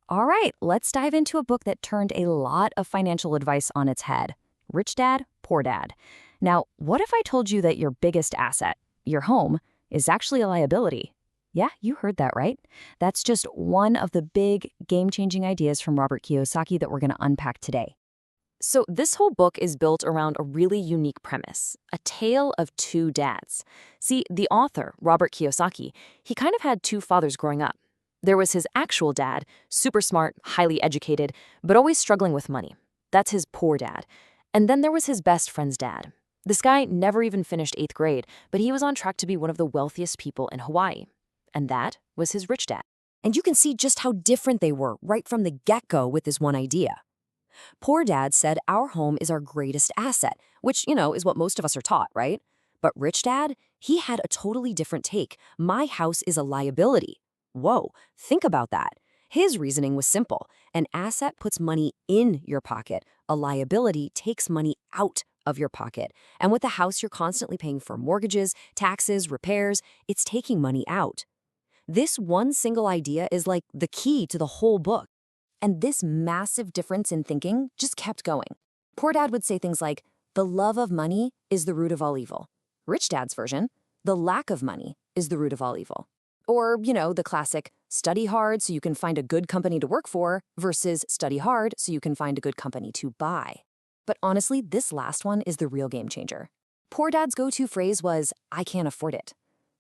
All right, let's dive into a book that turned a lot of financial advice on its head. Rich Dad, Poor Dad. Now, what if I told you that your biggest asset, your home, is actually a liability? Yeah, you heard that right. That's just one of the big, game-changing ideas from Robert Kiyosaki that we're going to unpack today. So this whole book is built around a really unique premise, a tale of two dads. See, the author, Robert Kiyosaki, he kind of had two fathers growing up. There was his actual dad, super smart, highly educated, but always struggling with money. That's his poor dad. And then there was his best friend's dad. This guy never even finished 8th grade, but he was on track to be one of the wealthiest people in Hawaii. And that was his rich dad. And you can see just how different they were right from the get-go with this one idea. Poor Dad said our home is our greatest asset, which, is what most of us are taught, right? But Rich Dad, he had a totally different take. My house is a liability. Whoa, think about that. His reasoning was simple. An asset puts money in your pocket. A liability takes money out of your pocket. And with a house, you're constantly paying for mortgages, taxes, repairs. It's taking money out. This one single idea is like the key to the whole book. And this massive difference in thinking just kept going. Poor Dad would say things like, the love of money is the root of all evil. Rich Dad's version, the lack of money is the root of all evil. Or, the classic, study hard so you can find a good company to work for versus study hard so you can find a good company to buy. But honestly, this last one is the real game changer. Poor Dad's go-to phrase was, I can't afford it.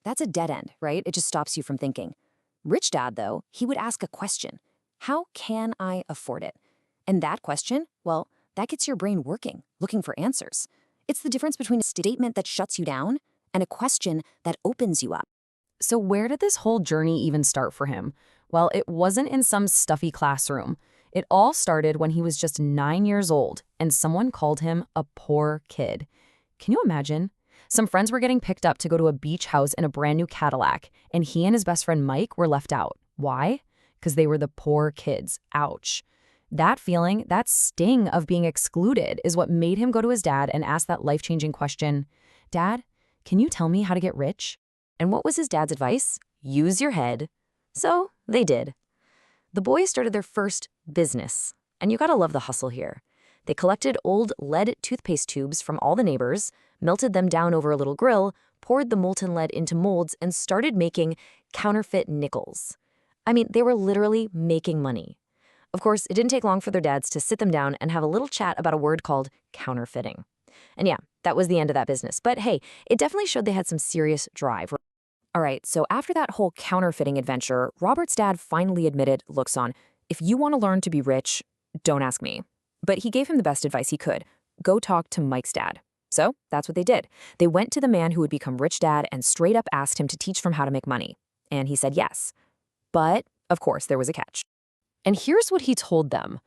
That's a dead end, right? It just stops you from thinking. Rich Dad, though, he would ask a question. How can I afford it? And that question, well, that gets your brain working, looking for answers. It's the difference between a statement that shuts you down and a question that opens you up. So where did this whole journey even start for him? Well, it wasn't in some stuffy classroom. It all started when he was just 9 years old and someone called him a poor kid. Can you imagine? Some friends were getting picked up to go to a beach house in a brand new Cadillac, and he and his best friend Mike were left out. Why? Because they were the poor kids. Ouch. That feeling, that sting of being excluded is what made him go to his dad and ask that life-changing question, Dad, can you tell me how to get rich? And what was his dad's advice? Use your head. So they did. The boys started their first business. And you gotta love the hustle here. They collected old lead toothpaste tubes from all the neighbors, melted them down over a little grill, poured the molten lead into molds, and started making counterfeit nickels. I mean, they were literally making money. Of course, it didn't take long for their dads to sit them down and have a little chat about a word called counterfeiting. And yeah, that was the end of that business. But hey, it definitely showed they had some serious drive. All right, so after that whole counterfeiting adventure, Robert's dad finally admitted, look, son, if you want to learn to be rich, don't ask me. But he gave him the best advice he could. Go talk to Mike's dad. So that's what they did. They went to the man who would become Rich Dad and straight up asked him to teach them how to make money. And he said yes. But, of course, there was a catch. And here's what he told them.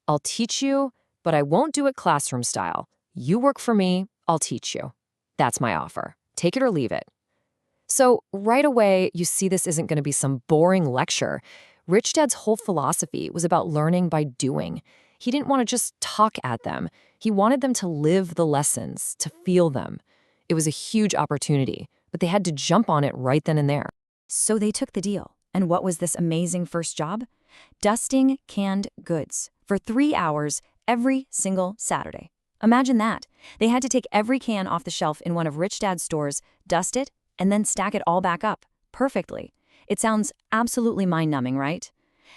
I'll teach you, but I won't do it classroom style. You work for me, I'll teach you. That's my offer. Take it or leave it. So right away, you see this isn't going to be some boring lecture. Rich Dad's whole philosophy was about learning by doing. He didn't want to just talk at them. He wanted them to live the lessons, to feel them. It was a huge opportunity, but they had to jump on it right then and there. So they took the deal. And what was this amazing first job? Dusting canned goods for 3 hours every single Saturday. Imagine that. They had to take every can off the shelf in one of Rich Dad's stores, dust it, and then stack it all back up perfectly. It sounds absolutely mind-numbing, right?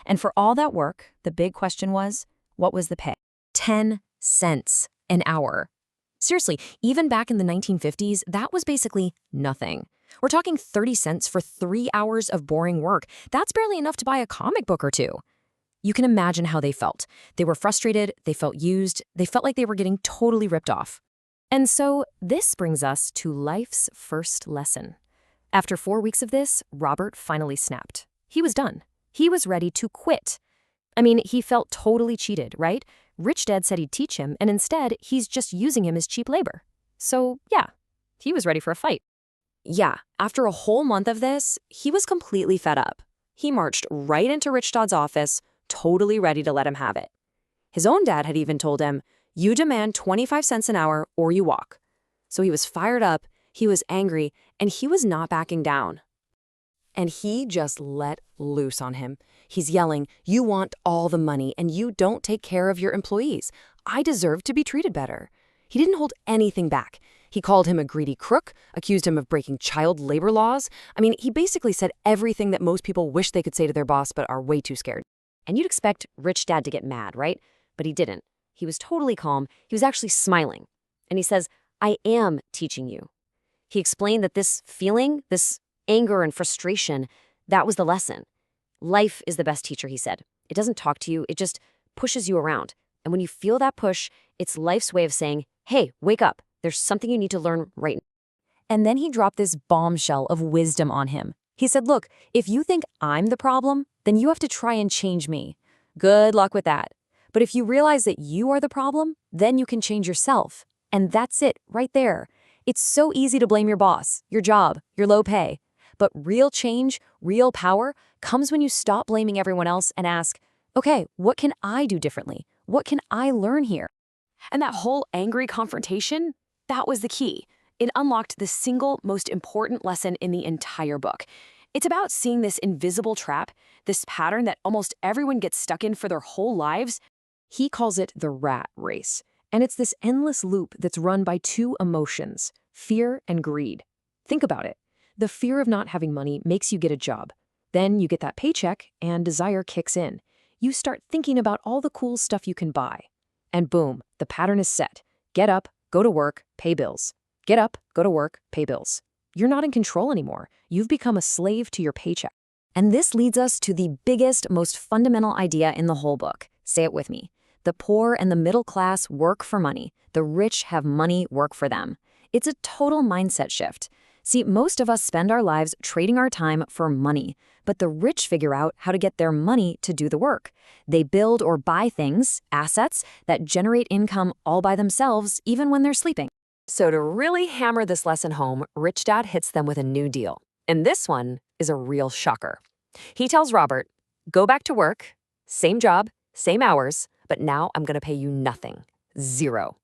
And for all that work, the big question was, what was the pay? 10 cents an hour. Seriously, even back in the 1950s, that was basically nothing. We're talking 30 cents for 3 hours of boring work. That's barely enough to buy a comic book or two. You can imagine how they felt. They were frustrated, they felt used, they felt like they were getting totally ripped off. And so this brings us to life's first lesson. After 4 weeks of this, Robert finally snapped. He was done. He was ready to quit. I mean, he felt totally cheated, right? Rich Dad said he'd teach him, and instead, he's just using him as cheap labor. So, yeah, he was ready for a fight. Yeah, after a whole month of this, he was completely fed up. He marched right into Rich Dad's office, totally ready to let him have it. His own dad had even told him, you demand 25 cents an hour or you walk. So he was fired up, he was angry, and he was not backing down. And he just let loose on him. He's yelling, "You want all the money and you don't take care of your employees. I deserve to be treated better." He didn't hold anything back. He called him a greedy crook, accused him of breaking child labor laws. I mean, he basically said everything that most people wish they could say to their boss but are way too scared. And you'd expect Rich Dad to get mad, right? But he didn't. He was totally calm. He was actually smiling. And he says, "I am teaching you." He explained that this feeling, this anger and frustration, that was the lesson. Life is the best teacher, he said. It doesn't talk to you, it just pushes you around. And when you feel that push, it's life's way of saying, "Hey, wake up. There's something you need to learn right now." And then he dropped this bombshell of wisdom on him. He said, look, if you think I'm the problem, then you have to try and change me. Good luck with that. But if you realize that you are the problem, then you can change yourself. And that's it, right there. It's so easy to blame your boss, your job, your low pay. But real change, real power, comes when you stop blaming everyone else and ask, okay, what can I do differently? What can I learn here? And that whole angry confrontation, that was the key. It unlocked the single most important lesson in the entire book. It's about seeing this invisible trap, this pattern that almost everyone gets stuck in for their whole lives. He calls it the rat race. And it's this endless loop that's run by two emotions, fear and greed. Think about it. The fear of not having money makes you get a job. Then you get that paycheck and desire kicks in. You start thinking about all the cool stuff you can buy. And boom, the pattern is set. Get up, go to work, pay bills. Get up, go to work, pay bills. You're not in control anymore. You've become a slave to your paycheck. And this leads us to the biggest, most fundamental idea in the whole book. Say it with me. The poor and the middle class work for money. The rich have money work for them. It's a total mindset shift. See, most of us spend our lives trading our time for money, but the rich figure out how to get their money to do the work. They build or buy things, assets, that generate income all by themselves, even when they're sleeping. So to really hammer this lesson home, Rich Dad hits them with a new deal. And this one is a real shocker. He tells Robert, go back to work, same job, same hours, but now I'm going to pay you nothing. Zero.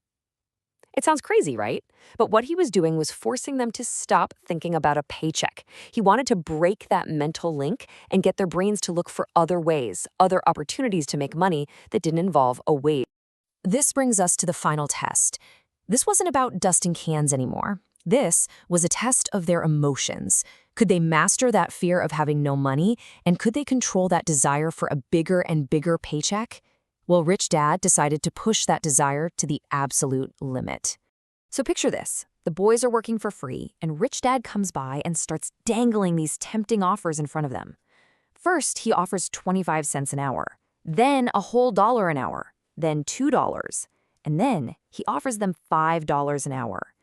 It sounds crazy, right? But what he was doing was forcing them to stop thinking about a paycheck. He wanted to break that mental link and get their brains to look for other ways, other opportunities to make money that didn't involve a wage. This brings us to the final test. This wasn't about dusting cans anymore. This was a test of their emotions. Could they master that fear of having no money? And could they control that desire for a bigger and bigger paycheck? Well, Rich Dad decided to push that desire to the absolute limit. So picture this. The boys are working for free, and Rich Dad comes by and starts dangling these tempting offers in front of them. First, he offers 25 cents an hour, then a whole dollar an hour, then $2, and then he offers them $5 an hour.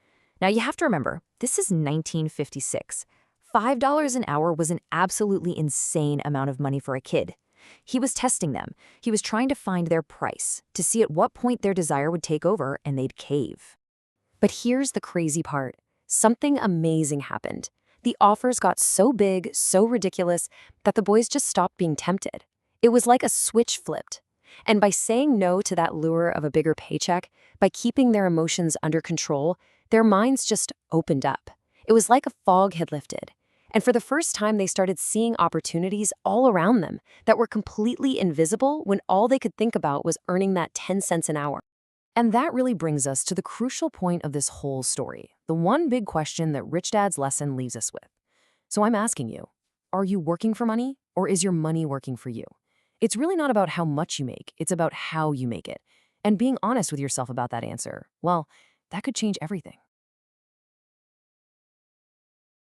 Now, you have to remember, this is 1956. $5 an hour was an absolutely insane amount of money for a kid. He was testing them. He was trying to find their price, to see at what point their desire would take over and they'd cave. But here's the crazy part. Something amazing happened. The offers got so big, so ridiculous, that the boys just stopped being tempted. It was like a switch flipped. And by saying no to that lure of a bigger paycheck, by keeping their emotions under control, their minds just opened up. It was like a fog had lifted. And for the first time, they started seeing opportunities all around them that were completely invisible when all they could think about was earning that 10 cents an hour. And that really brings us to the crucial point of this whole story, the one big question that Rich Dad's lesson leaves us with. So I'm asking you, are you working for money, or is your money working for you? It's really not about how much you make, it's about how you make it. And being honest with yourself about that answer, well, that could change everything.